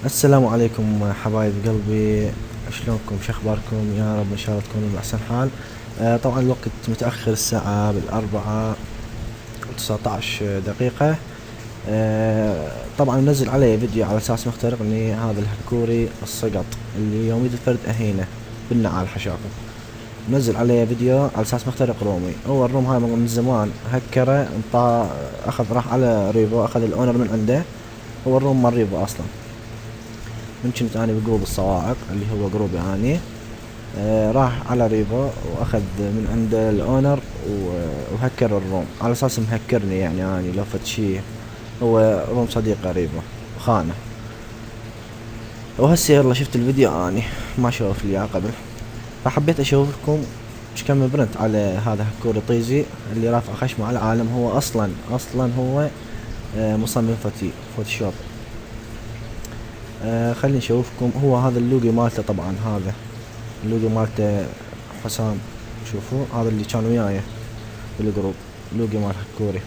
السلام عليكم حبايب قلبي. شلونكم؟ شخباركم؟ يا رب ان شاء الله تكونوا بأحسن حال. طبعا الوقت متأخر، الساعة بالأربعة و19 دقيقة. طبعا منزل علي فيديو على اساس مخترق اني هذا الهكوري السقط اللي يوم يد الفرد اهينه بالنعال حشاكم. منزل عليه فيديو على اساس مخترق رومي. هو الروم هاي من زمان هكره، اخذ راح على ريفو، اخذ الاونر من عنده. هو الروم مال ريفو اصلا. من كنت اني بجروب الصواعق اللي هو جروبي اني. راح على ريفو واخذ من عند الاونر وهكر الروم على اساس مهكرني، يعني اني لو فد شي. هو روم صديقه ريفو خانه. وهسه يلا شفت الفيديو اني ما شوف لي قبل، فحبيت اشوفكم ايش كم برنت على هذا هكوري طيزي اللي رافع خشمه على العالم. هو اصلا هو مصمم فوتوشوب. خليني اشوفكم. هو هذا اللوجو مالته، طبعا هذا اللوجو مالته حسام. شوفوا هذا اللي كان وياي بالجروب، لوجو مال هكوري.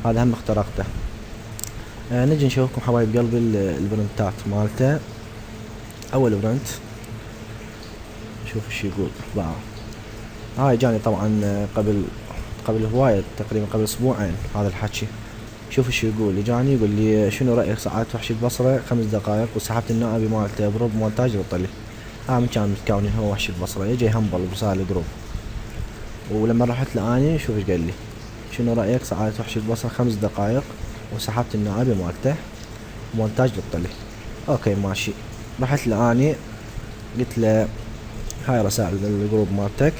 هذا هم اخترقته. نجي نشوفكم حبايب قلبي البرنتات مالته. اول برنت شوف ايش يقول. باو هاي جاني طبعا قبل هواية، تقريبا قبل اسبوعين هذا الحكي. شوف ايش يقول. اجاني يقول لي شنو رايك ساعات وحش البصره 5 دقائق وسحبت النائبي مالته بروب مونتاج للطلي. من كان متكونين هو وحش البصره، يجي همبل برسالة جروب. ولما رحت له اني شوف ايش قال لي. شنو رايك ساعات وحش البصره 5 دقائق وسحبت النائبي مالته مونتاج للطلي. اوكي ماشي. رحت له اني قلت له هاي رسائل الجروب مالتك.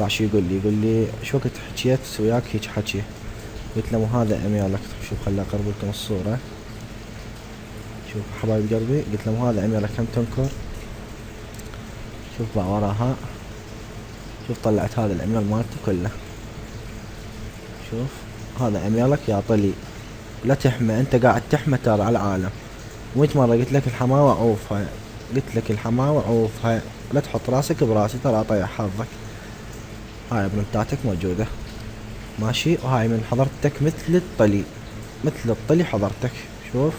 راح يقول لي شو وقت حكيت وياك هيك حكي. قلت له مو هذا ايميلك. شوف خلي اقرب لكم الصورة. شوف حبايب قلبي، قلت له مو هذا ايميلك هم تنكر. شوف بقى وراها. شوف طلعت هذا الايميل مالتي كله. شوف هذا ايميلك يا طلي. لا تحمى، انت قاعد تحمى ترى على العالم. وميت مرة قلت لك الحماوة عوفها، قلت لك الحماوة عوفها. لا تحط راسك براسي ترى اطيح حظك. هاي برنتاتك موجودة ماشي. وهاي من حضرتك مثل الطلي، مثل الطلي حضرتك. شوف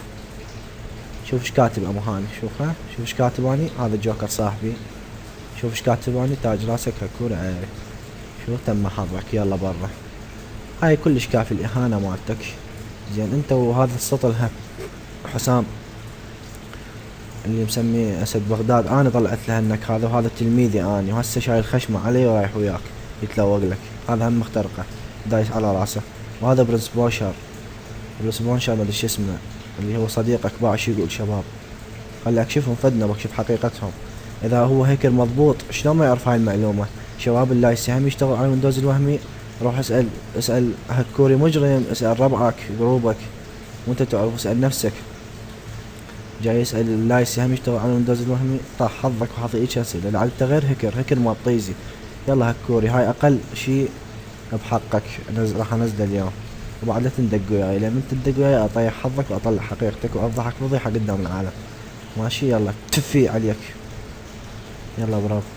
شوف ايش كاتب ابو هاني. شوفها، شوف ايش كاتب اني. هذا جوكر صاحبي. شوف ايش كاتب اني. تاج راسك هكور عيري. شوف تم حظك يلا برا. هاي كلش كافي الاهانة مالتك. زين انت وهذا السطل حسام اللي مسميه اسد بغداد، انا طلعت له انك هذا، وهذا تلميذي اني، وهسه شايل خشمه علي ورايح وياك يتلوق لك. هذا هم مخترقه دايس على راسه. وهذا برنس بوشر. برنس بوشر ما ادري شو اسمه، اللي هو صديقك باع شو يقول شباب. خلي اكشفهم فدنا بكشف حقيقتهم. اذا هو هيكر مضبوط شلون ما يعرف هاي المعلومه؟ شباب اللي يسهم يشتغل على الويندوز الوهمي، روح اسال هكوري مجرم، اسال ربعك جروبك وانت تعرف، اسال نفسك. جاي يسال اللايسي هم يشتغل على الويندوز الوهمي. طاح حظك وحظيك اسئله لعلته غير هكر مال طيزي. يلا هكوري هاي اقل شي بحقك. راح انزله اليوم. وبعد لا تندق وياي، لان انت تدق وياي اطيح حظك واطلع حقيقتك وافضحك فضيحه قدام العالم. ماشي يلا تفي عليك. يلا برافو.